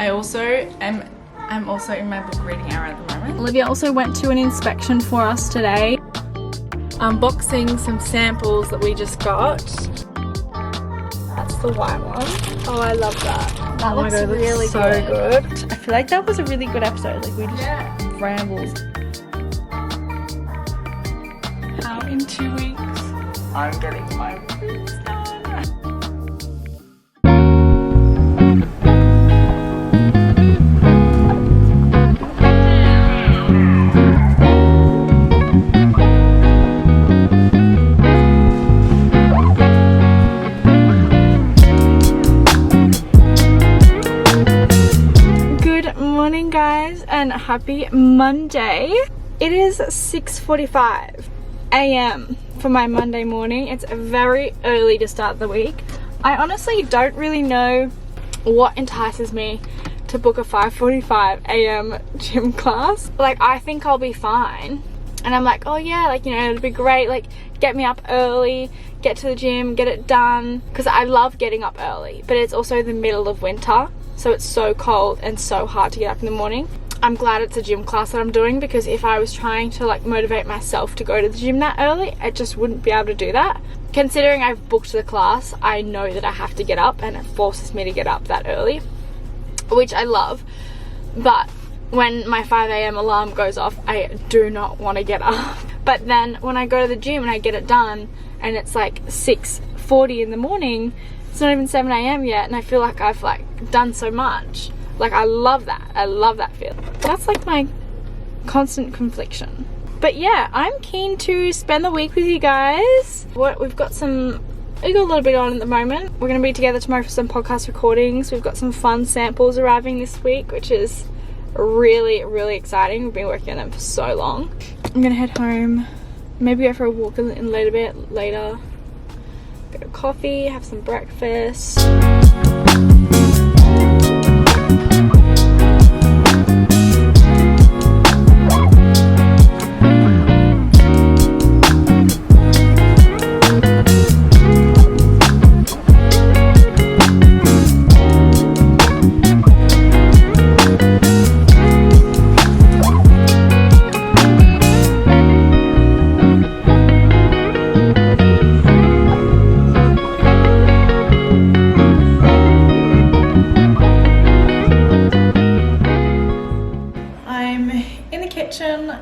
I'm also in my book reading hour at the moment. Olivia also went to an inspection for us today. Unboxing some samples that we just got. That's the white one. Oh, I love that. That looks God, really so good. I feel like that was a really good episode. Like we just rambled. How in 2 weeks I'm getting my boobs done. Guys, and happy Monday. It is 6:45 a.m. for my Monday morning. It's very early to start the week. I honestly don't really know what entices me to book a 5:45 a.m. gym class. Like, I think I'll be fine, and I'm like, oh yeah, like, you know, it'd be great, like, get me up early, get to the gym, get it done, because I love getting up early, but it's also the middle of winter, so it's so cold and so hard to get up in the morning. I'm glad it's a gym class that I'm doing, because if I was trying to like motivate myself to go to the gym that early, I just wouldn't be able to do that. Considering I've booked the class, I know that I have to get up, and it forces me to get up that early, which I love. But when my 5 a.m. alarm goes off, I do not want to get up. But then when I go to the gym and I get it done and it's like 6:40 in the morning, it's not even 7 a.m. yet, and I feel like I've like done so much. Like, I love that. I love that feeling. That's like my constant confliction. But yeah, I'm keen to spend the week with you guys. We've got a little bit on at the moment. We're going to be together tomorrow for some podcast recordings. We've got some fun samples arriving this week, which is really, really exciting. We've been working on them for so long. I'm going to head home, maybe go for a walk in a little bit later. Get a coffee, have some breakfast.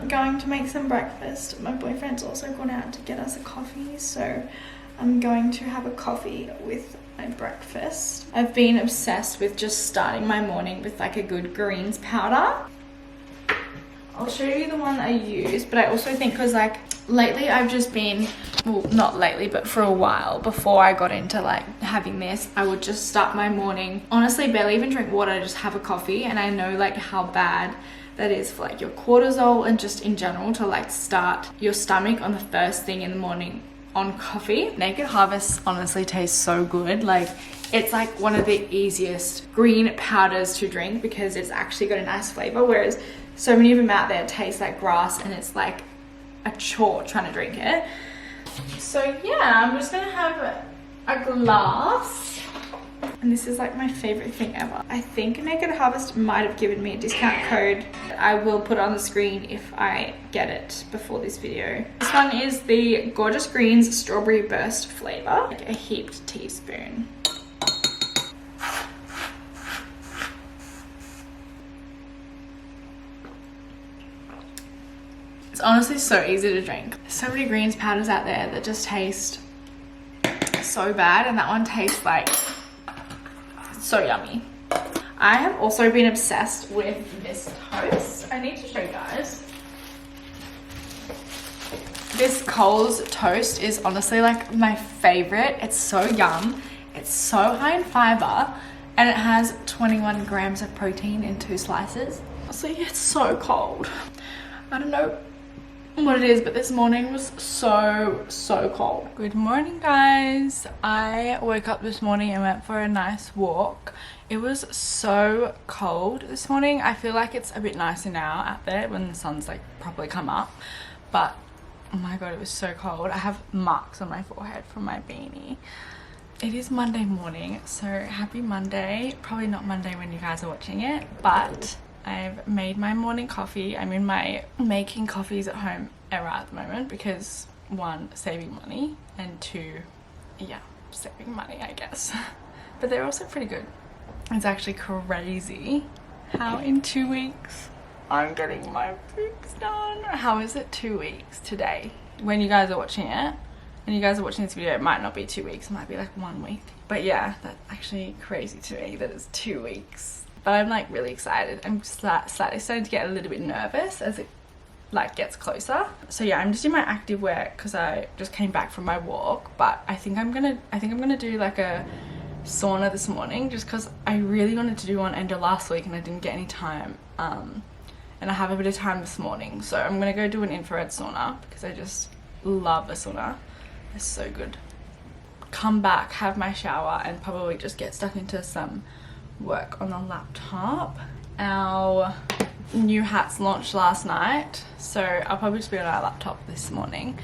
Going to make some breakfast. My boyfriend's also gone out to get us a coffee, so I'm going to have a coffee with my breakfast. I've been obsessed with just starting my morning with like a good greens powder. I'll show you the one I use, but I also think, because like lately I've just been, well, not lately, but for a while before I got into like having this, I would just start my morning, honestly barely even drink water, just have a coffee. And I know like how bad that is for like your cortisol and just in general to like start your stomach on the first thing in the morning on coffee. Naked Harvest honestly tastes so good. Like, it's like one of the easiest green powders to drink because it's actually got a nice flavor, whereas so many of them out there taste like grass and it's like a chore trying to drink it. So yeah, I'm just gonna have a glass. And this is like my favorite thing ever. I think Naked Harvest might have given me a discount code. I will put it on the screen if I get it before this video. This one is the Gorgeous Greens Strawberry Burst flavor, like a heaped teaspoon. It's honestly so easy to drink. There's so many greens powders out there that just taste so bad, and that one tastes like so yummy. I have also been obsessed with this toast. I need to show you guys. This Coles toast is honestly like my favorite. It's so yum. It's so high in fiber, and it has 21 grams of protein in 2 slices. Honestly, it's so cold. I don't know what it is, but this morning was so cold. Good morning, guys. I woke up this morning and went for a nice walk. It was so cold this morning. I feel like it's a bit nicer now out there when the sun's like properly come up, but oh my god, it was so cold. I have marks on my forehead from my beanie. It is Monday morning, so happy Monday. Probably not Monday when you guys are watching it, but I've made my morning coffee. I'm in my making coffees at home era at the moment because 1, saving money, and 2, yeah, saving money, I guess. But they're also pretty good. It's actually crazy how in 2 weeks I'm getting my boobs done. How is it 2 weeks today? When you guys are watching it, and you guys are watching this video, it might not be 2 weeks, it might be like 1 week. But yeah, that's actually crazy to me that it's 2 weeks. But I'm like really excited. I'm slightly starting to get a little bit nervous as it like gets closer. So yeah, I'm just in my active wear because I just came back from my walk. But I think I'm gonna do like a sauna this morning just because I really wanted to do one end of last week and I didn't get any time. And I have a bit of time this morning, so I'm gonna go do an infrared sauna because I just love a sauna. It's so good. Come back, have my shower, and probably just get stuck into some work on the laptop. Our new hats launched last night, so I'll probably just be on our laptop this morning.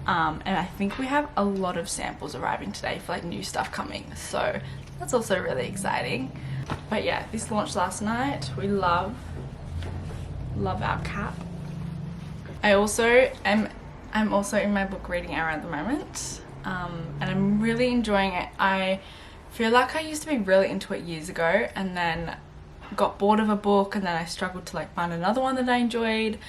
And I think we have a lot of samples arriving today for like new stuff coming, so that's also really exciting. But yeah, this launched last night. We love our cap. I'm also in my book reading era at the moment, and I'm really enjoying it. I feel like I used to be really into it years ago and then got bored of a book, and then I struggled to like find another one that I enjoyed.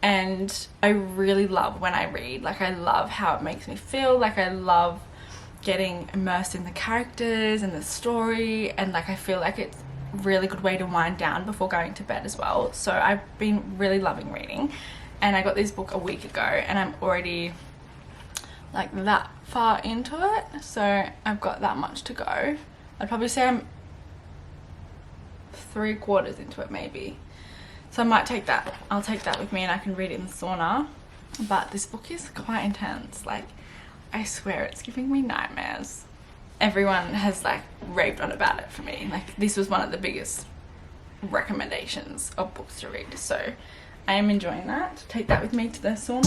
And I really love when I read. Like, I love how it makes me feel. Like, I love getting immersed in the characters and the story, and like I feel like it's a really good way to wind down before going to bed as well. So I've been really loving reading. And I got this book a week ago and I'm already like that far into it. So I've got that much to go. I'd probably say I'm 3/4 into it maybe. So I might take that. I'll take that with me and I can read it in the sauna. But this book is quite intense. Like, I swear it's giving me nightmares. Everyone has like raved on about it for me. Like, this was one of the biggest recommendations of books to read. So I am enjoying that. Take that with me to the sauna.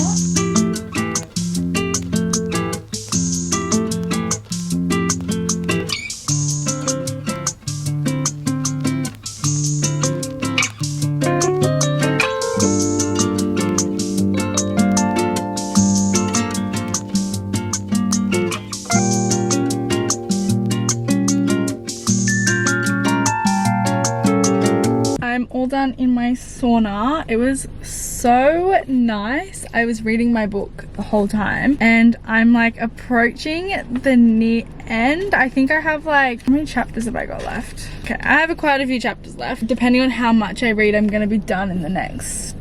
All done in my sauna. It was so nice. I was reading my book the whole time and I'm like approaching the near end. I think I have like, how many chapters have I got left? Okay, I have quite a few chapters left. Depending on how much I read, I'm gonna be done in the next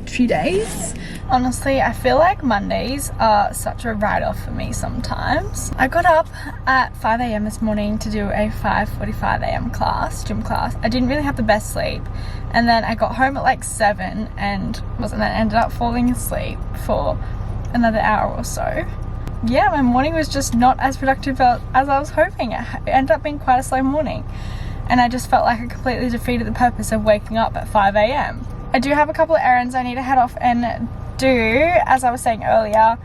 few days. Honestly, I feel like Mondays are such a write-off for me sometimes. I got up at 5 a.m. this morning to do a 5:45 a.m. class, gym class. I didn't really have the best sleep. And then I got home at like 7 and ended up falling asleep for another hour or so. Yeah, my morning was just not as productive as I was hoping. It ended up being quite a slow morning. And I just felt like I completely defeated the purpose of waking up at 5 a.m. I do have a couple of errands I need to head off and do. As I was saying earlier,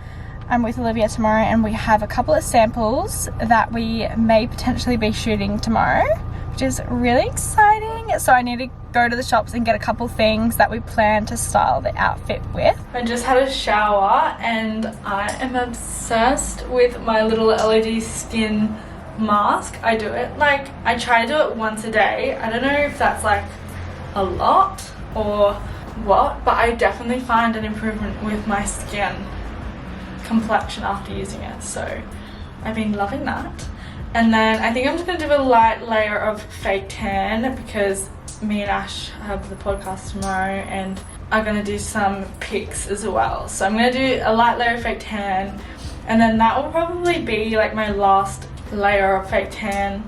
I'm with Olivia tomorrow and we have a couple of samples that we may potentially be shooting tomorrow, which is really exciting. So I need to go to the shops and get a couple things that we plan to style the outfit with. I just had a shower and I am obsessed with my little LED skin mask. I do it like, I try to do it once a day. I don't know if that's like a lot or what, but I definitely find an improvement with my skin complexion after using it. So I've been loving that. And then I think I'm just going to do a light layer of fake tan because me and Ash have the podcast tomorrow and are going to do some pics as well. So I'm going to do a light layer of fake tan, and then that will probably be like my last layer of fake tan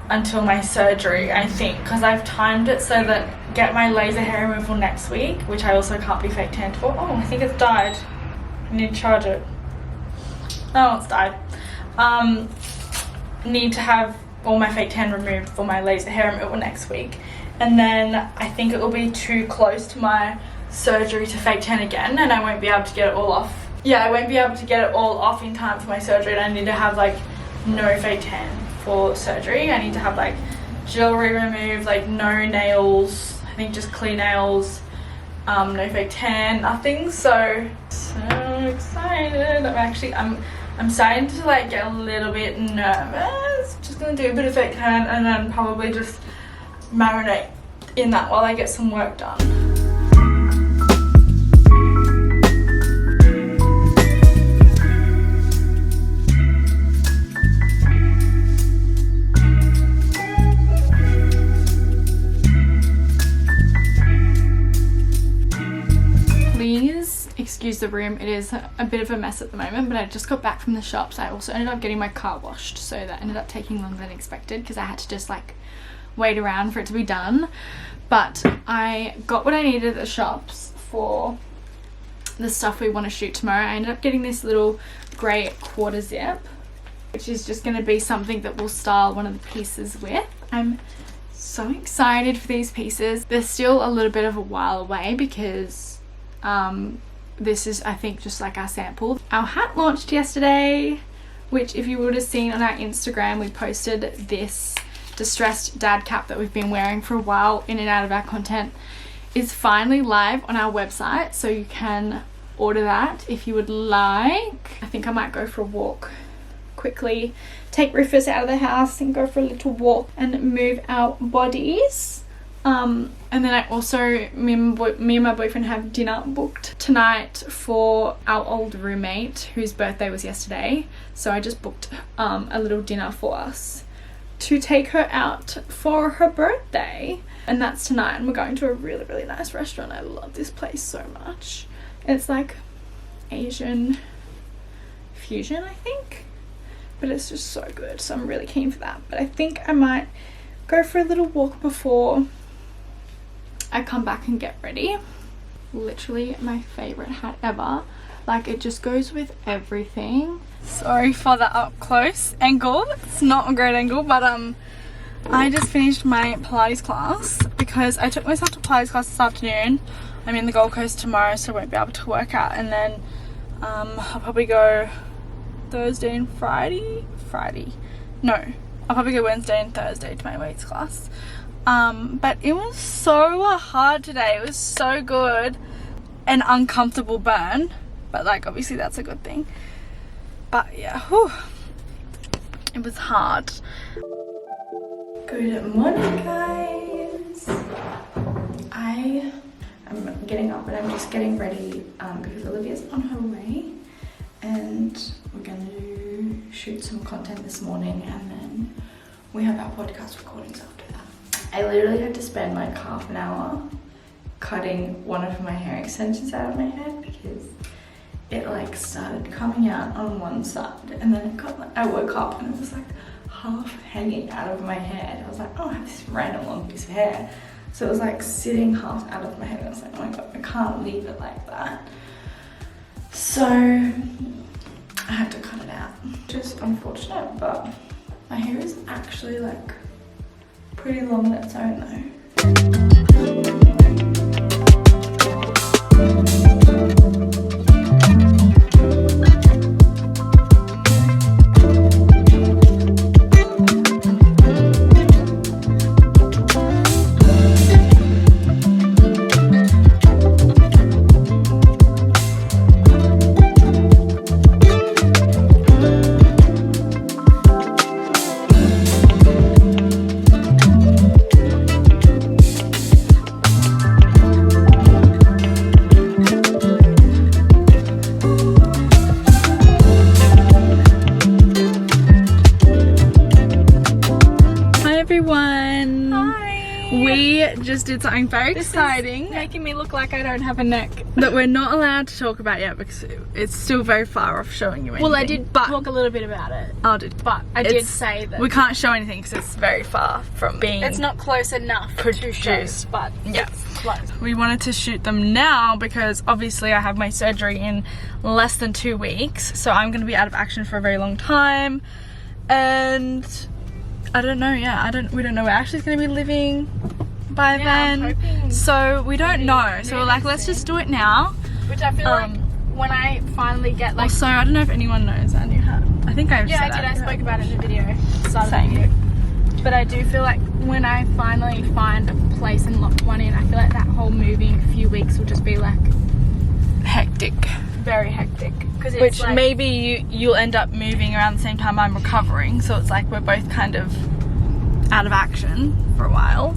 until my surgery, I think, because I've timed it so that get my laser hair removal next week, which I also can't be fake tanned for. Oh, I think it's died. I need to charge it. Oh, it's died. Need to have all my fake tan removed for my laser hair removal next week, and then I think it will be too close to my surgery to fake tan again, and I won't be able to get it all off. Yeah, I won't be able to get it all off in time for my surgery, and I need to have like no fake tan for surgery. I need to have like jewelry removed, like no nails, I think just clean nails, no fake tan, nothing. So excited. I'm starting to like get a little bit nervous. Just gonna do a bit of fake tan and then probably just marinate in that while I get some work done. Excuse the room, it is a bit of a mess at the moment, but I just got back from the shops. I also ended up getting my car washed, so that ended up taking longer than expected because I had to just like wait around for it to be done. But I got what I needed at the shops for the stuff we want to shoot tomorrow. I ended up getting this little grey quarter zip, which is just going to be something that we'll style one of the pieces with. I'm so excited for these pieces. They're still a little bit of a while away because this is, I think, just like our sample. Our hat launched yesterday, which if you would have seen on our Instagram, we posted this distressed dad cap that we've been wearing for a while in and out of our content. Is finally live on our website, so you can order that if you would like. I think I might go for a walk quickly, take Rufus out of the house and go for a little walk and move our bodies. And then I also, me and my boyfriend have dinner booked tonight for our old roommate whose birthday was yesterday. So I just booked a little dinner for us to take her out for her birthday. And that's tonight, and we're going to a really, really nice restaurant. I love this place so much. It's like Asian fusion, I think. But it's just so good, so I'm really keen for that. But I think I might go for a little walk before I come back and get ready. Literally my favorite hat ever. Like, it just goes with everything. Sorry for the up close angle. It's not a great angle, but I just finished my Pilates class because I took myself to Pilates class this afternoon. I'm in the Gold Coast tomorrow, so I won't be able to work out, and then I'll probably go Thursday and Friday. No, I'll probably go Wednesday and Thursday to my weights class. But it was so hard today. It was so good. An uncomfortable burn, but like obviously that's a good thing. But yeah, whew, it was hard. Good morning, guys. I am getting up and I'm just getting ready because Olivia's on her way, and we're going to shoot some content this morning, and then we have our podcast recordings after that. I literally had to spend like half an hour cutting one of my hair extensions out of my head because it like started coming out on one side, and then it got, I woke up and it was like half hanging out of my head. I was like, oh, I have this random long piece of hair. So it was like sitting half out of my head, and I was like, oh my god, I can't leave it like that. So I had to cut it out. Just unfortunate, but my hair is actually like pretty long on its own though. Just did something very exciting, making me look like I don't have a neck, that we're not allowed to talk about yet because it's still very far off showing you anything. Well, I did talk a little bit about it. But I did say that we can't show anything because it's very far from being. It's not close enough to show, but yeah, it's close. We wanted to shoot them now because obviously I have my surgery in less than 2 weeks, so I'm going to be out of action for a very long time, and I don't know. Yeah, we don't know where Ashley's going to be living by then, so we don't know. So we're like, let's just do it now. Which I feel like when I finally get like. Also, I don't know if anyone knows our new hat. I think I've Yeah, said I did. I that. spoke about it in the video. Started Same. the video. But I do feel like when I finally find a place and lock one in, I feel like that whole moving few weeks will just be like Hectic. very hectic. Cause it's Which like, maybe you'll end up moving around the same time I'm recovering, so it's like we're both kind of out of action for a while.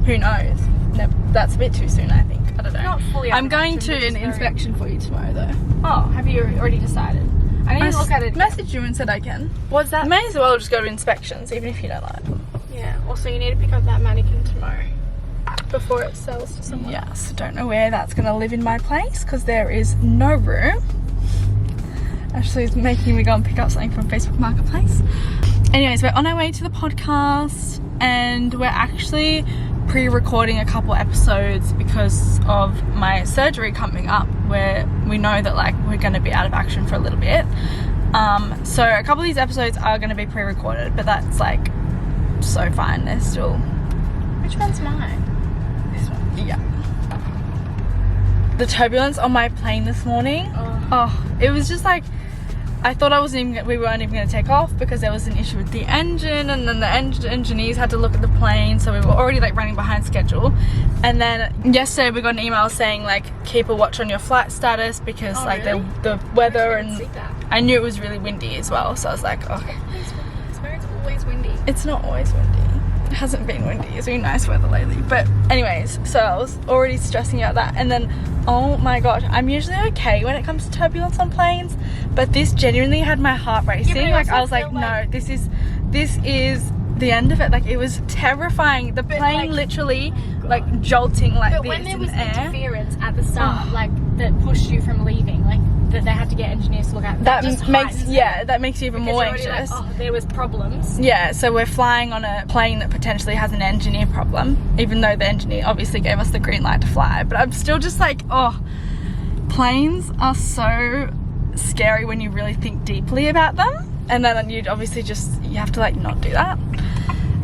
Who knows? No, that's a bit too soon, I think. I don't know. not fully. I'm going to an inspection for you tomorrow though. Oh, have you already decided? I need to look at it. Messaged you and said I can. What's that? May as well just go to inspections, even if you don't like them. Yeah. Also, you need to pick up that mannequin tomorrow before it sells to someone. Yes, don't know where that's going to live in my place because there is no room. Actually, it's making me go and pick up something from Facebook Marketplace. Anyways, we're on our way to the podcast and we're actually pre-recording a couple episodes because of my surgery coming up where we know that like we're going to be out of action for a little bit. So a couple of these episodes are going to be pre-recorded, but that's like so fine. They're still... Which one's mine? This one. Yeah. The turbulence on my plane this morning. Oh, it was just like, I thought we weren't even going to take off because there was an issue with the engine, and then the engineers had to look at the plane, so we were already like running behind schedule. And then yesterday we got an email saying like keep a watch on your flight status because like really? the weather, I didn't see and that. I knew it was really windy as well, so I was like, okay. It's where it's always windy. It's not always windy. It hasn't been windy. It's been nice weather lately. But anyways, so I was already stressing about that. And then, oh my god, I'm usually okay when it comes to turbulence on planes. But this genuinely had my heart racing. Yeah, like I was like, no, this is the end of it. Like it was terrifying. The plane like, literally like jolting like But this when there in was the air. interference at the start, like that pushed you from leaving, like that they had to get engineers to look at. That just makes heightens that makes you even because more you're already anxious. like, oh, there was problems. Yeah, so we're flying on a plane that potentially has an engineer problem, even though the engineer obviously gave us the green light to fly. But I'm still just like, oh, planes are so scary when you really think deeply about them. And then you obviously you have to like not do that.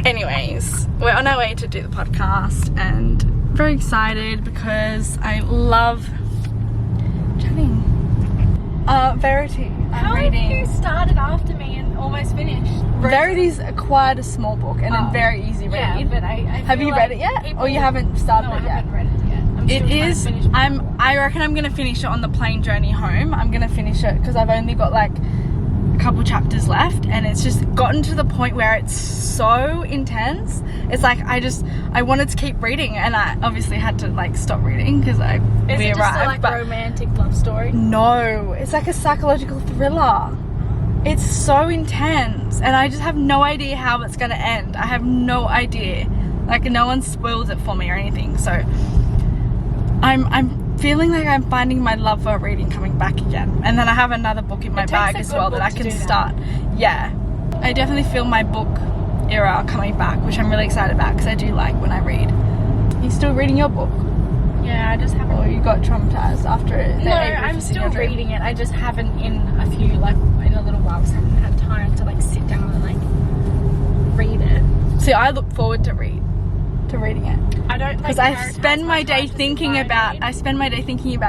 Anyways, we're on our way to do the podcast and very excited because I love chatting. Verity. How have you started after me and almost finished? Verity's quite a small book and a very easy read. Yeah, but I Have feel you like read it yet? people- Or you haven't started No, it I yet? haven't read it yet. I'm still It trying to is. finish my book. I reckon I'm gonna finish it on the plane journey home. I'm gonna finish it because I've only got like a couple chapters left, and it's just gotten to the point where it's so intense. It's like I wanted to keep reading, and I obviously had to like stop reading because Is we it just arrived. a like but romantic love story? no, it's like a psychological thriller. It's so intense, and I just have no idea how it's gonna end. I have no idea. Like no one spoils it for me or anything. So I'm feeling like I'm finding my love for reading coming back again. And then I have another book in my bag as well that I can start. Yeah, I definitely feel my book era coming back, which I'm really excited about because I do like when I read. Are you still reading your book? Yeah, I just haven't. Or you got traumatized after it? No, I'm still reading it. I just haven't in a little while because I haven't had time to like sit down and like read it. See, I look forward to reading it. I don't Because I spend my day thinking about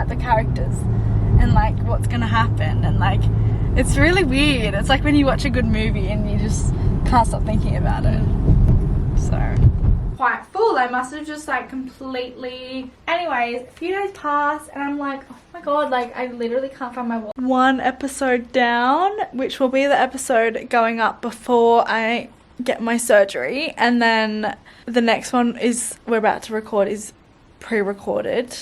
the characters and like what's gonna happen, and like it's really weird. It's like when you watch a good movie and you just can't stop thinking about it. So quite full. I must have just like completely. Anyways, a few days pass and I'm like, oh my god, like I literally can't find my wallet. One episode down, which will be the episode going up before I get my surgery, and then the next one we're about to record is pre-recorded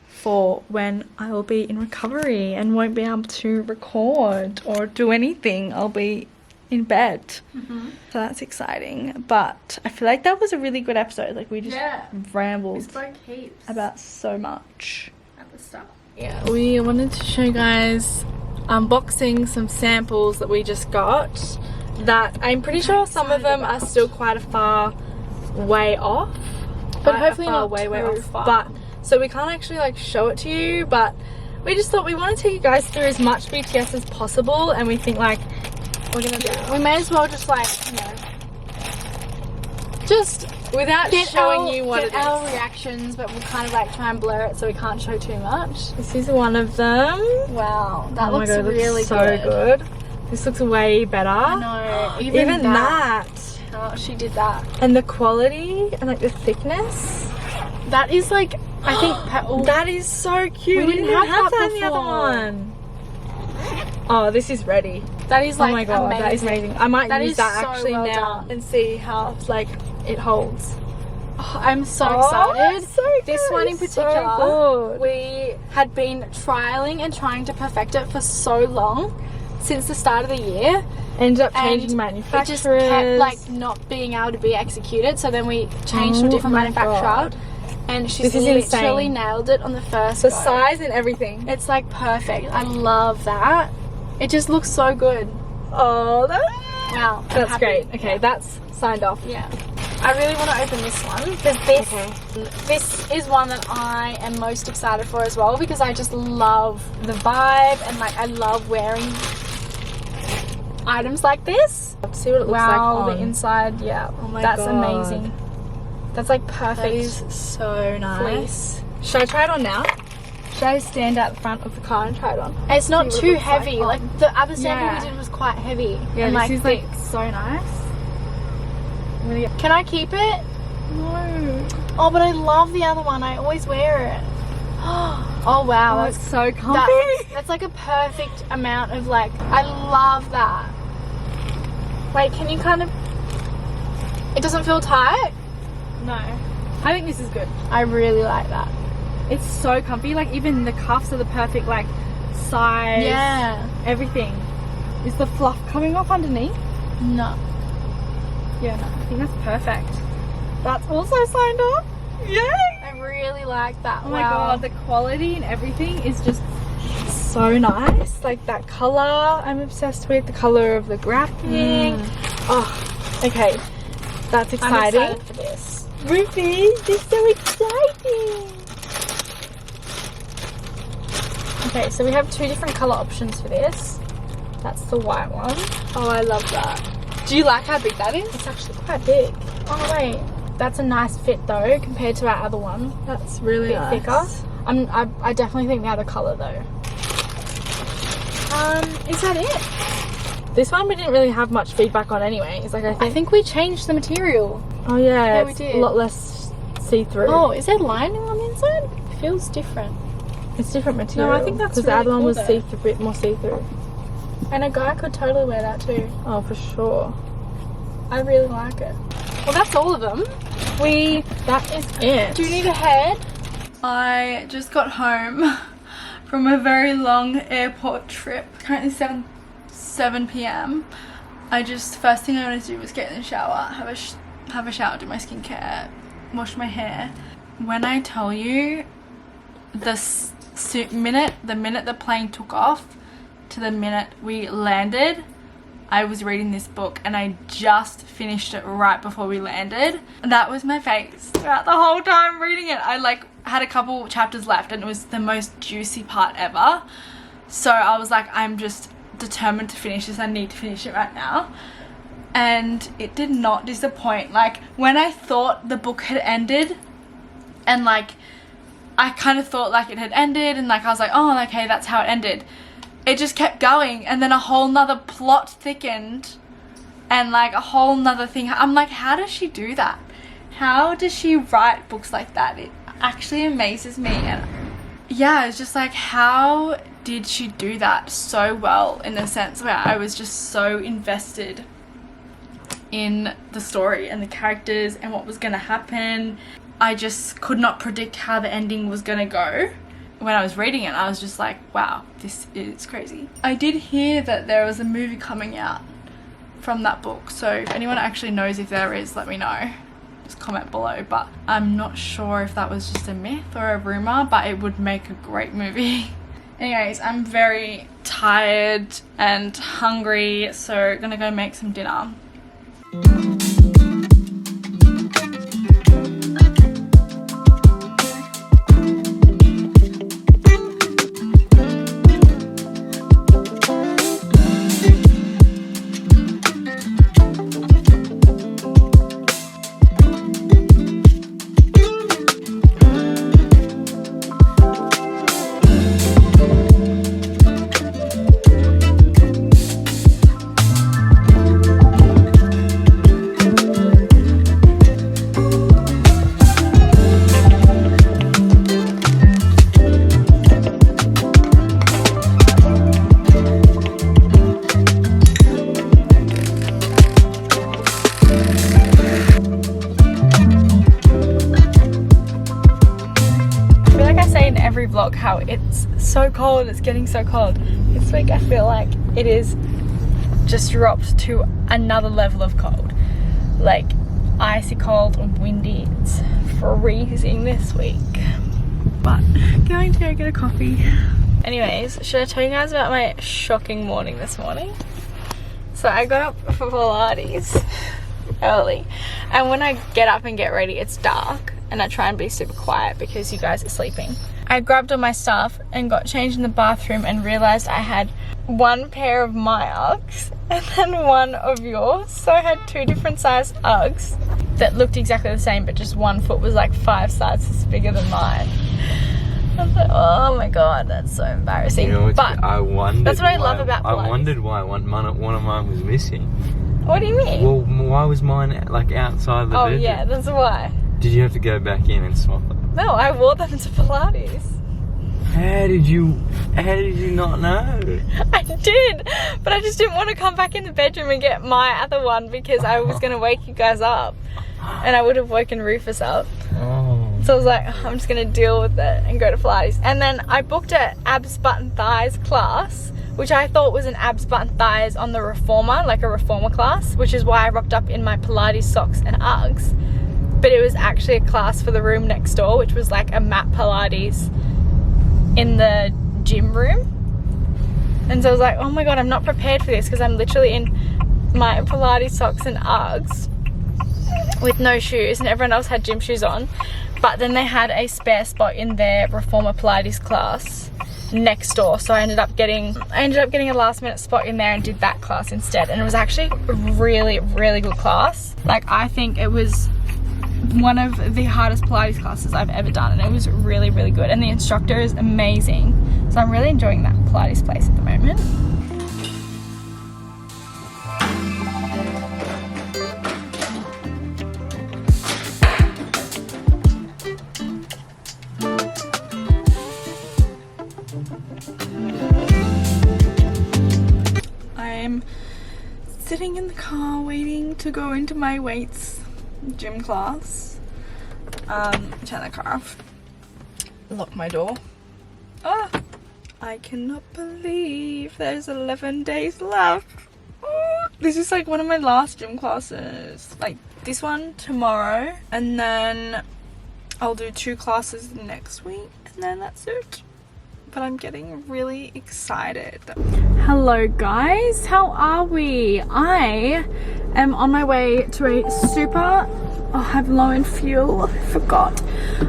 for when I will be in recovery and won't be able to record or do anything. I'll be in bed. So that's exciting. But I feel like that was a really good episode. Like we just rambled about so much at the start. Yeah, we wanted to show you guys unboxing some samples that we just got that I'm pretty sure some of them are still quite a far way off, but hopefully not way too off. far. But so we can't actually like show it to you, but we just thought we want to take you guys through as much BTS as possible, and we think like we're gonna we may as well just like, you know, just without showing you what it is. our reactions, but we'll kind of like try and blur it so we can't show too much. This is one of them. Wow, that Oh my looks God, it looks really so good. This looks way better. I know. Even that. Oh, she did that. And the quality and like the thickness. That is like, I think that is so cute. We didn't have that in the other one. Oh, this is ready. That is like, oh my god, amazing. that is amazing. I might use that so actually well now done. and see how like it holds. Oh, I'm so excited. So this good. one in It's so particular, good. we had been trialing and trying to perfect it for so long, since the start of the year. Ended up And changing manufacturers. it just kept like not being able to be executed, so then we changed to a different my manufacturer. God. And she's This is literally insane. nailed it on the first The go. size and everything. It's like perfect. I love that. It just looks so good. Oh, Wow. I'm that's happy. great. Okay, that's signed off. Yeah. I really want to open this one because this is one that I am most excited for as well, because I just love the vibe and like I love wearing items like this. Let's see what it looks Wow, like on. the inside, yeah. Oh my that's God. amazing. That's like perfect. That is so nice. fleece. Should I try it on now? Should I stand out the front of the car and try it on? It's not See what it too looks like heavy. on. Like the other sample Yeah. we did was quite heavy. Yeah, and this is thick. like so nice. I'm gonna get... Can I keep it? No. Oh, but I love the other one. I always wear it. Oh wow, Oh, that's it's so comfy. that's like a perfect amount of like. I love that. Wait, can you kind of? It doesn't feel tight. No. I think this is good. I really like that. It's so comfy. Like even the cuffs are the perfect like size. Yeah. Everything. Is the fluff coming off underneath? No. Yeah, no, I think that's perfect. That's also signed off. Yay! I really like that. Oh my god, the quality and everything is just so nice. Like that color, I'm obsessed with the color of the graphic. Oh, okay, that's I'm exciting. excited for this. Ruby, this is so exciting. Okay, so we have two different color options for this. That's the white one. Oh, I love that. Do you like how big that is? It's actually quite big. Oh wait, that's a nice fit though compared to our other one. That's really Bit thicker. I definitely think the other color though. Is that it? This one we didn't really have much feedback on anyway. It's like I think we changed the material. oh yeah, Yeah, we it's did. a lot less see-through. Oh, is there lining on the inside? It feels different. It's different material. No, I think that's because the really other one cool was though. see-through, a bit more see-through. And a guy could totally wear that too. Oh, for sure. I really like it. Well, that's all of them. That is it. Do you need a head? I just got home from a very long airport trip. Currently 7 p.m. First thing I wanted to do was get in the shower, have a shower, do my skincare, wash my hair. When I tell you the minute the plane took off to the minute we landed, I was reading this book and I just finished it right before we landed. That was my face throughout the whole time reading it. I like had a couple chapters left and it was the most juicy part ever. So I was like, I'm just determined to finish this. I need to finish it right now. And it did not disappoint. Like when I thought the book had ended and like I kind of thought like it had ended and like I was like, oh, okay, that's how it ended. It just kept going and then a whole nother plot thickened and like a whole nother thing. I'm like, how does she do that? How does she write books like that? It actually amazes me. And yeah, it's just like, how did she do that so well, in a sense where I was just so invested in the story and the characters and what was going to happen. I just could not predict how the ending was going to go. When I was reading it, I was just like, wow, this is crazy. I did hear that there was a movie coming out from that book, so if anyone actually knows if there is, let me know. Just comment below, but I'm not sure if that was just a myth or a rumor, but it would make a great movie. Anyways, I'm very tired and hungry, so gonna go make some dinner. every vlog how it's so cold, it's getting so cold. This week I feel like it is just dropped to another level of cold. Like icy cold and windy. It's freezing this week. But going to go get a coffee. Anyways, should I tell you guys about my shocking morning this morning? So I got up for Pilates early, and when I get up and get ready it's dark, and I try and be super quiet because you guys are sleeping. I grabbed all my stuff and got changed in the bathroom and realized I had one pair of my Uggs and then one of yours. So I had two different size Uggs that looked exactly the same, but just one foot was like 5 sizes bigger than mine. I was like, oh my god, that's so embarrassing. You know, but I wondered. that's what I love about Pilates. I wondered why one of mine was missing. What do you mean? Well, why was mine like outside the bedroom? Oh yeah, that's why. Did you have to go back in and swap it? No, I wore them to Pilates. How did you not know? I did, but I just didn't want to come back in the bedroom and get my other one because I was going to wake you guys up and I would have woken Rufus up. Oh. So I was like, I'm just going to deal with it and go to Pilates. And then I booked a abs, butt and thighs class, which I thought was an abs, butt and thighs on the reformer, like a reformer class, which is why I rocked up in my Pilates socks and Uggs. But it was actually a class for the room next door, which was like a mat Pilates in the gym room. And so I was like, oh my god, I'm not prepared for this because I'm literally in my Pilates socks and Uggs with no shoes, and everyone else had gym shoes on. But then they had a spare spot in their reformer Pilates class next door, so I ended up getting a last minute spot in there and did that class instead. And it was actually a really good class. Like, I think it was one of the hardest Pilates classes I've ever done, and it was really good, and the instructor is amazing. So I'm really enjoying that Pilates place at the moment. I'm sitting in the car waiting to go into my weights gym class. Turn the car off, lock my door. I cannot believe there's 11 days left. This is like one of my last gym classes, like this one tomorrow, and then I'll do 2 classes next week, and then that's it. But I'm getting really excited. Hello guys, how are we? I am on my way to a super, I have low in fuel, I forgot.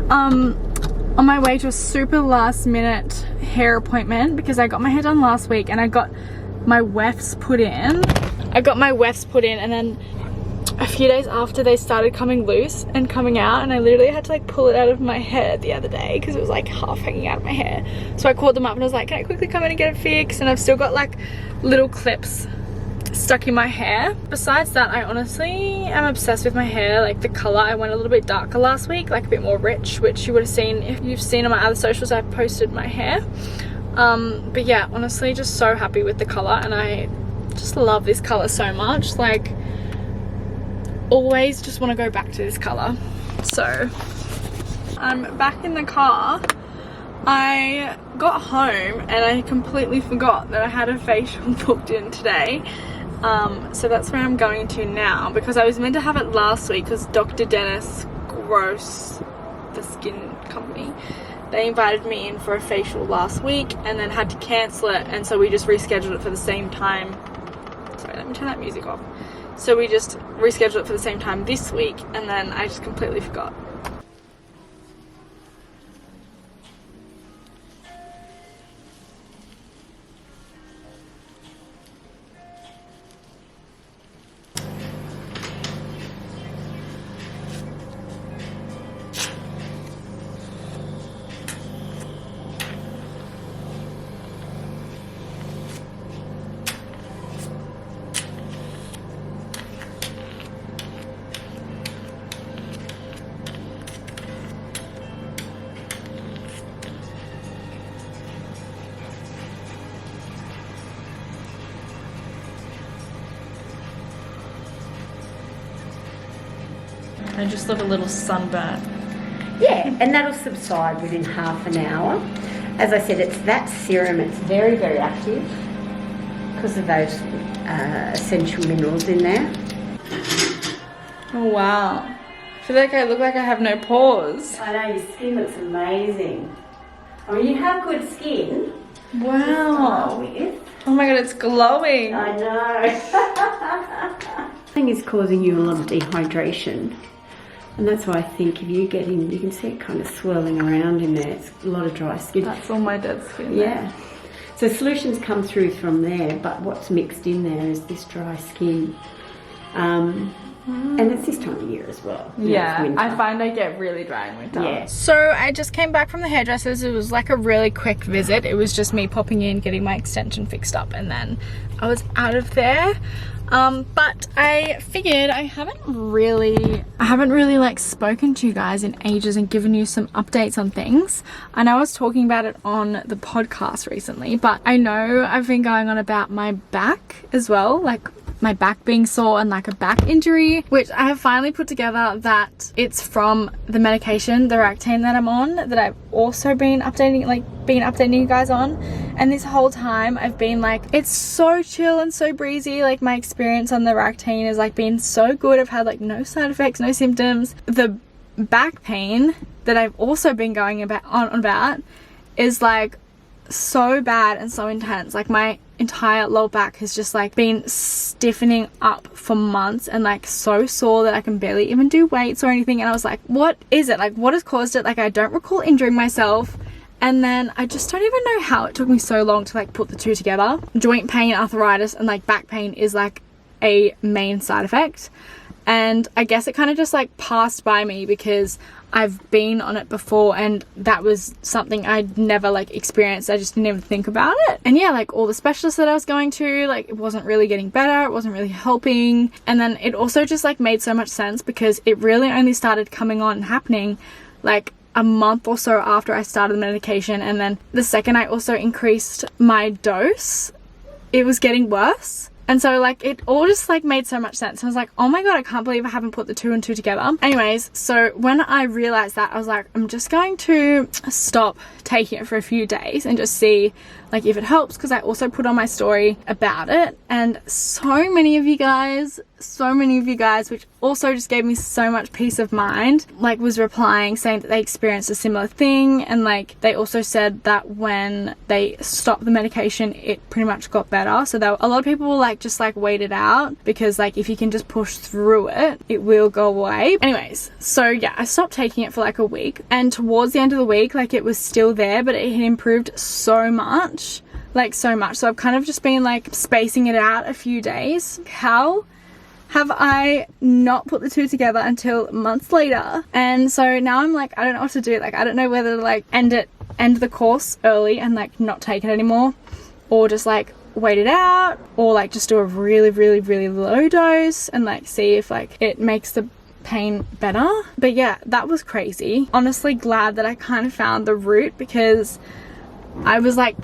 On my way to a super last minute hair appointment because I got my hair done last week and I got my wefts put in. And then a few days after they started coming loose and coming out, and I literally had to like pull it out of my hair the other day because it was like half hanging out of my hair. So I called them up and I was like, can I quickly come in and get it fixed? And I've still got like little clips stuck in my hair. Besides that, I honestly am obsessed with my hair. Like the color, I went a little bit darker last week, like a bit more rich, which you would have seen if you've seen on my other socials. I've posted my hair. But yeah, honestly just so happy with the color, and I just love this color so much. Like, always just want to go back to this color. So I'm back in the car. I got home and I completely forgot that I had a facial booked in today. So that's where I'm going to now, because I was meant to have it last week because Dr. Dennis Gross, the skin company, they invited me in for a facial last week and then had to cancel it, and so we just rescheduled it for the same time. Sorry, let me turn that music off. So we just rescheduled it for the same time this week, and then I just completely forgot. I just look a little sunburnt. Yeah, and that'll subside within half an hour. As I said, it's that serum. It's very, very active because of those essential minerals in there. Oh wow. I feel like I look like I have no pores. I know, your skin looks amazing. I mean, you have good skin. Wow. Oh my god, it's glowing. I know. Thing is causing you a lot of dehydration. And that's why I think if you get in, you can see it kind of swirling around in there. It's a lot of dry skin. That's all my dead skin. Yeah. So solutions come through from there, but what's mixed in there is this dry skin. And it's this time of year as well. Yeah, I find I get really dry in winter. Yeah. So I just came back from the hairdressers. It was like a really quick visit. It was just me popping in, getting my extension fixed up, and then I was out of there. But I figured I haven't really like spoken to you guys in ages and given you some updates on things. I know I was talking about it on the podcast recently, but I know I've been going on about my back as well, like my back being sore and like a back injury, which I have finally put together that it's from the medication, the Ractane that I'm on, that I've also been updating you guys on. And this whole time I've been like, it's so chill and so breezy. Like my experience on the Ractane has like been so good. I've had like no side effects, no symptoms. The back pain that I've also been going about is like so bad and so intense. Like my entire lower back has just like been stiffening up for months and like so sore that I can barely even do weights or anything. And I was like, what is it? Like what has caused it? Like I don't recall injuring myself. And then I just don't even know how it took me so long to like put the two together. Joint pain, arthritis, and like back pain is like a main side effect. And I guess it kind of just like passed by me because I've been on it before and that was something I'd never like experienced. I just didn't even think about it. And yeah, like all the specialists that I was going to, like it wasn't really getting better. It wasn't really helping. And then it also just like made so much sense because it really only started coming on and happening like a month or so after I started the medication. And then the second I also increased my dose, it was getting worse. And so like it all just like made so much sense. I was like, oh my god, I can't believe I haven't put the two and two together. Anyways, so when I realized that, I was like, I'm just going to stop taking it for a few days and just see like if it helps, because I also put on my story about it, and so many of you guys, which also just gave me so much peace of mind, like was replying saying that they experienced a similar thing. And like they also said that when they stopped the medication it pretty much got better. So a lot of people will like just like wait it out, because like if you can just push through it, it will go away. Anyways, so yeah, I stopped taking it for like a week, and towards the end of the week like it was still there, but it had improved so much. So I've kind of just been like spacing it out a few days. How have I not put the two together until months later? And so now I'm like, I don't know what to do. Like I don't know whether to like end the course early and like not take it anymore, or just like wait it out, or like just do a really, really, really low dose and like see if like it makes the pain better. But yeah, that was crazy. Honestly glad that I kind of found the root, because I was like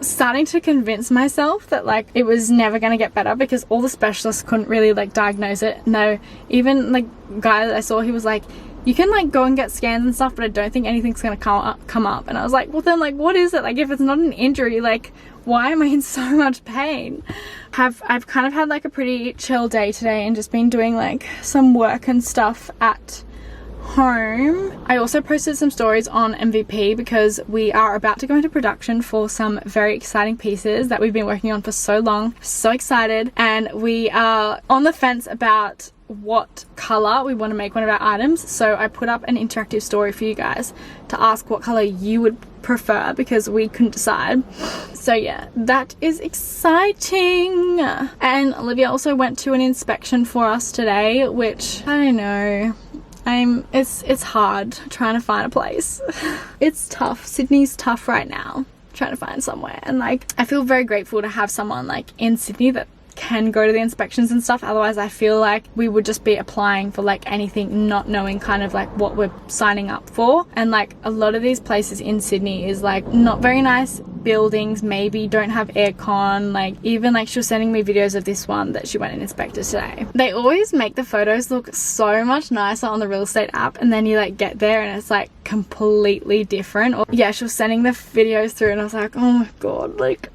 starting to convince myself that like it was never going to get better, because all the specialists couldn't really like diagnose it. No, even like guy that I saw, he was like, you can like go and get scans and stuff, but I don't think anything's going to come up. And I was like, well then like what is it? Like if it's not an injury, like why am I in so much pain? I've kind of had like a pretty chill day today and just been doing like some work and stuff at home. I also posted some stories on MVP because we are about to go into production for some very exciting pieces that we've been working on for so long. So excited, and we are on the fence about what color we want to make one of our items. So I put up an interactive story for you guys to ask what color you would prefer, because we couldn't decide. So yeah, that is exciting. And Olivia also went to an inspection for us today, which I don't know, it's hard trying to find a place. It's tough. Sydney's tough right now, trying to find somewhere. And like I feel very grateful to have someone like in Sydney that can go to the inspections and stuff. Otherwise I feel like we would just be applying for like anything, not knowing kind of like what we're signing up for. And like a lot of these places in Sydney is like not very nice buildings maybe don't have aircon. Like even like she was sending me videos of this one that she went and inspected today. They always make the photos look so much nicer on the real estate app, and then you like get there and it's like completely different. Or yeah, she was sending the videos through and I was like, oh my god, like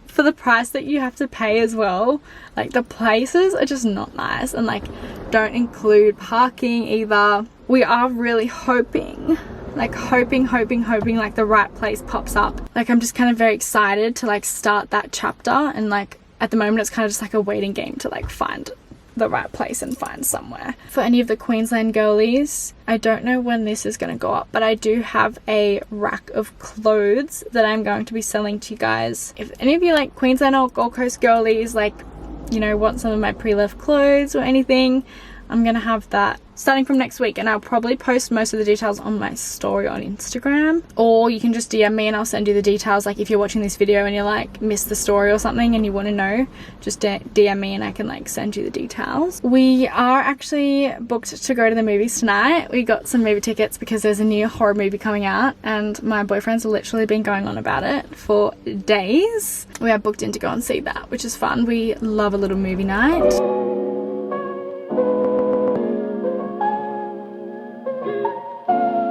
for the price that you have to pay as well, like the places are just not nice and like don't include parking either. We are really hoping like the right place pops up. Like I'm just kind of very excited to like start that chapter, and like at the moment it's kind of just like a waiting game to like find the right place and find somewhere. For any of the Queensland girlies, I don't know when this is going to go up, but I do have a rack of clothes that I'm going to be selling to you guys. If any of you like Queensland or Gold Coast girlies, like, you know, want some of my pre-loved clothes or anything, I'm gonna have that starting from next week, and I'll probably post most of the details on my story on Instagram, or you can just DM me and I'll send you the details. Like if you're watching this video and you like missed the story or something and you want to know, just DM me and I can like send you the details. We are actually booked to go to the movies tonight. We got some movie tickets because there's a new horror movie coming out and my boyfriend's literally been going on about it for days. We are booked in to go and see that, which is fun. We love a little movie night.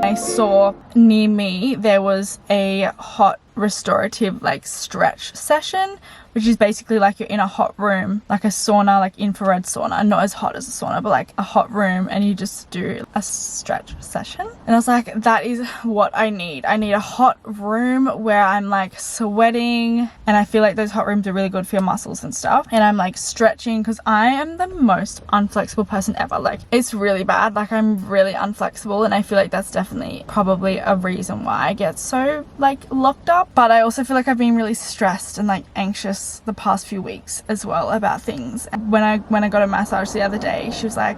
I saw near me there was a hot restorative like stretch session, which is basically like you're in a hot room, like a sauna, like infrared sauna, not as hot as a sauna, but like a hot room, and you just do a stretch session. And I was like, that is what I need. I need a hot room where I'm like sweating, and I feel like those hot rooms are really good for your muscles and stuff, and I'm like stretching, because I am the most unflexible person ever. Like it's really bad, like I'm really unflexible, and I feel like that's definitely probably a reason why I get so like locked up. But I also feel like I've been really stressed and like anxious the past few weeks as well about things. When I got a massage the other day, she was like,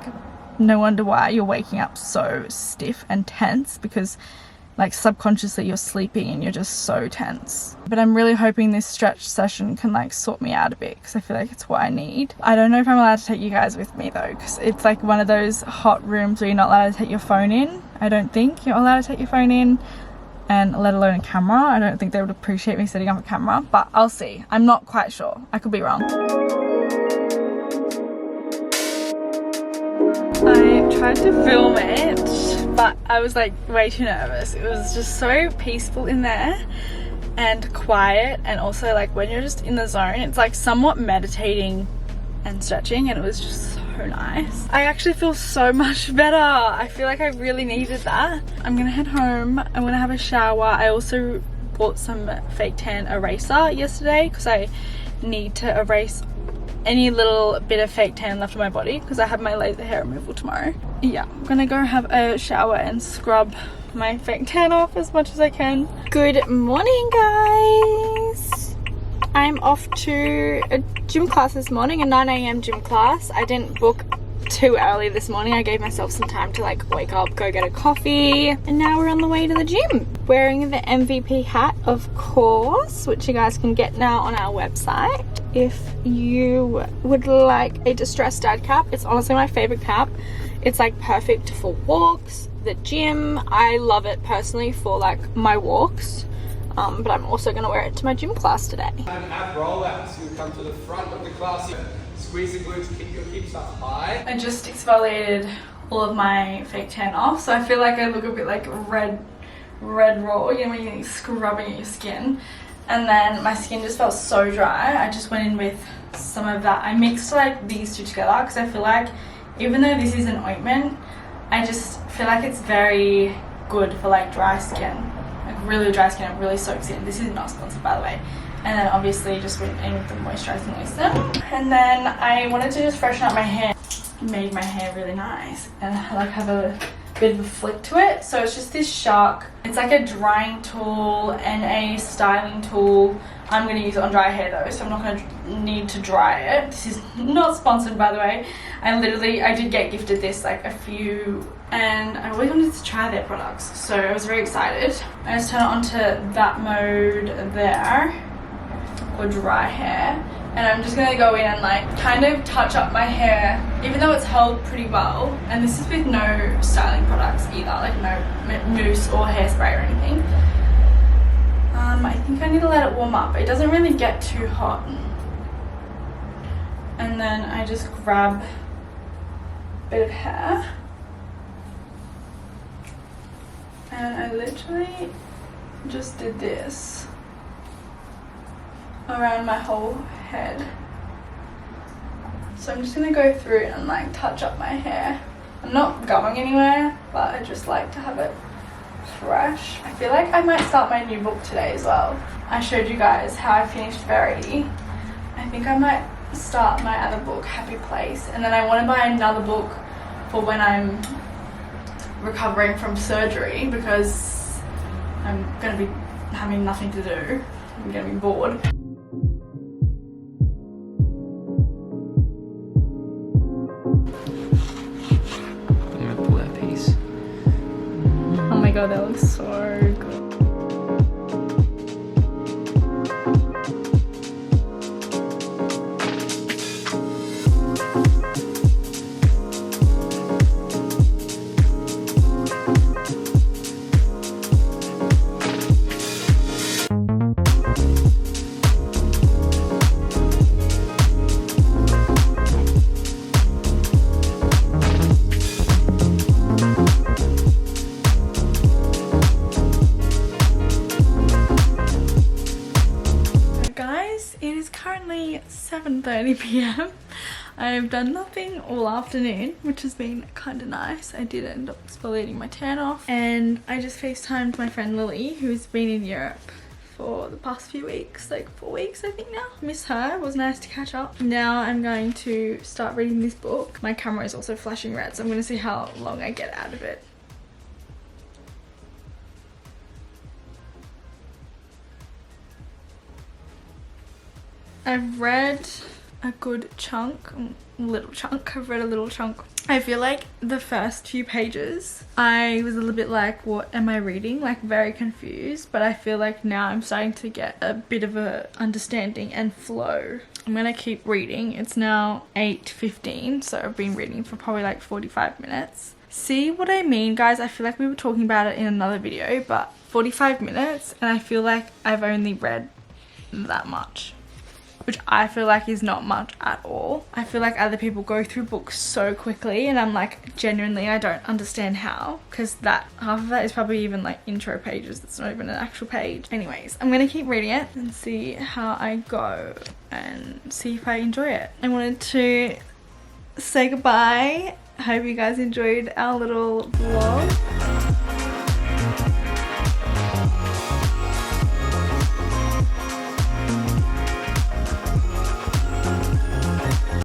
no wonder why you're waking up so stiff and tense, because like subconsciously you're sleeping and you're just so tense. But I'm really hoping this stretch session can like sort me out a bit, because I feel like it's what I need. I don't know if I'm allowed to take you guys with me though, because it's like one of those hot rooms where you're not allowed to take your phone in. I don't think you're allowed to take your phone in, and let alone a camera. I don't think they would appreciate me setting up a camera, but I'll see. I'm not quite sure. I could be wrong. I tried to film it, but I was like way too nervous. It was just so peaceful in there and quiet, and also like when you're just in the zone, it's like somewhat meditating and stretching, and it was just so nice. I actually feel so much better. I feel like I really needed that. I'm gonna head home. I'm gonna have a shower. I also bought some fake tan eraser yesterday because I need to erase any little bit of fake tan left on my body, because I have my laser hair removal tomorrow. Yeah, I'm gonna go have a shower and scrub my fake tan off as much as I can. Good morning, guys. I'm off to a gym class this morning, a 9 AM gym class. I didn't book too early this morning. I gave myself some time to like wake up, go get a coffee, and now we're on the way to the gym. Wearing the MVP hat, of course, which you guys can get now on our website. If you would like a distressed dad cap, it's honestly my favorite cap. It's like perfect for walks, the gym. I love it personally for like my walks. But I'm also going to wear it to my gym class today. An ab rollout, so you come to the front of the class, squeeze the glutes, keep your hips up high. I just exfoliated all of my fake tan off, so I feel like I look a bit like red raw, you know, when you're scrubbing at your skin. And then my skin just felt so dry. I just went in with some of that. I mixed like these two together because I feel like even though this is an ointment, I just feel like it's very good for like dry skin. Really dry skin, it really soaks in. This is not sponsored, by the way. And then obviously just went in with the moisturizing lotion. And then I wanted to just freshen up my hair. Made my hair really nice and like have a bit of a flick to it. So it's just this Shark. It's like a drying tool and a styling tool. I'm going to use it on dry hair though, so I'm not going to need to dry it. This is not sponsored, by the way. I did get gifted this like a few, and I always wanted to try their products, so I was very excited. I just turn it onto that mode there for dry hair, and I'm just going to go in and like kind of touch up my hair, even though it's held pretty well. And this is with no styling products either, like no mousse or hairspray or anything. I think think I need to let it warm up. It doesn't really get too hot. And then I just grab a bit of hair. And I literally just did this around my whole head. So I'm just gonna go through and like touch up my hair. I'm not going anywhere, but I just like to have it fresh. I feel like I might start my new book today as well. I showed you guys how I finished Verity. I think I might start my other book, Happy Place, and then I want to buy another book for when I'm recovering from surgery, because I'm going to be having nothing to do. I'm going to be bored. Pull that piece. Oh my god, that looks so good. It is currently 7:30 p.m. I've done nothing all afternoon, which has been kind of nice. I did end up exfoliating my tan off, and I just FaceTimed my friend Lily, who's been in Europe for the past few weeks, like 4 weeks I think now. Miss her, it was nice to catch up. Now I'm going to start reading this book. My camera is also flashing red, so I'm going to see how long I get out of it. I've read a good chunk, I've read a little chunk. I feel like the first few pages, I was a little bit like, what am I reading? Like very confused, but I feel like now I'm starting to get a bit of a understanding and flow. I'm gonna keep reading. It's now 8:15, so I've been reading for probably like 45 minutes. See what I mean, guys? I feel like we were talking about it in another video, but 45 minutes and I feel like I've only read that much, which I feel like is not much at all. I feel like other people go through books so quickly, and I'm like, genuinely, I don't understand how, because that half of that is probably even like intro pages. It's not even an actual page. Anyways, I'm gonna keep reading it and see how I go and see if I enjoy it. I wanted to say goodbye. I hope you guys enjoyed our little vlog.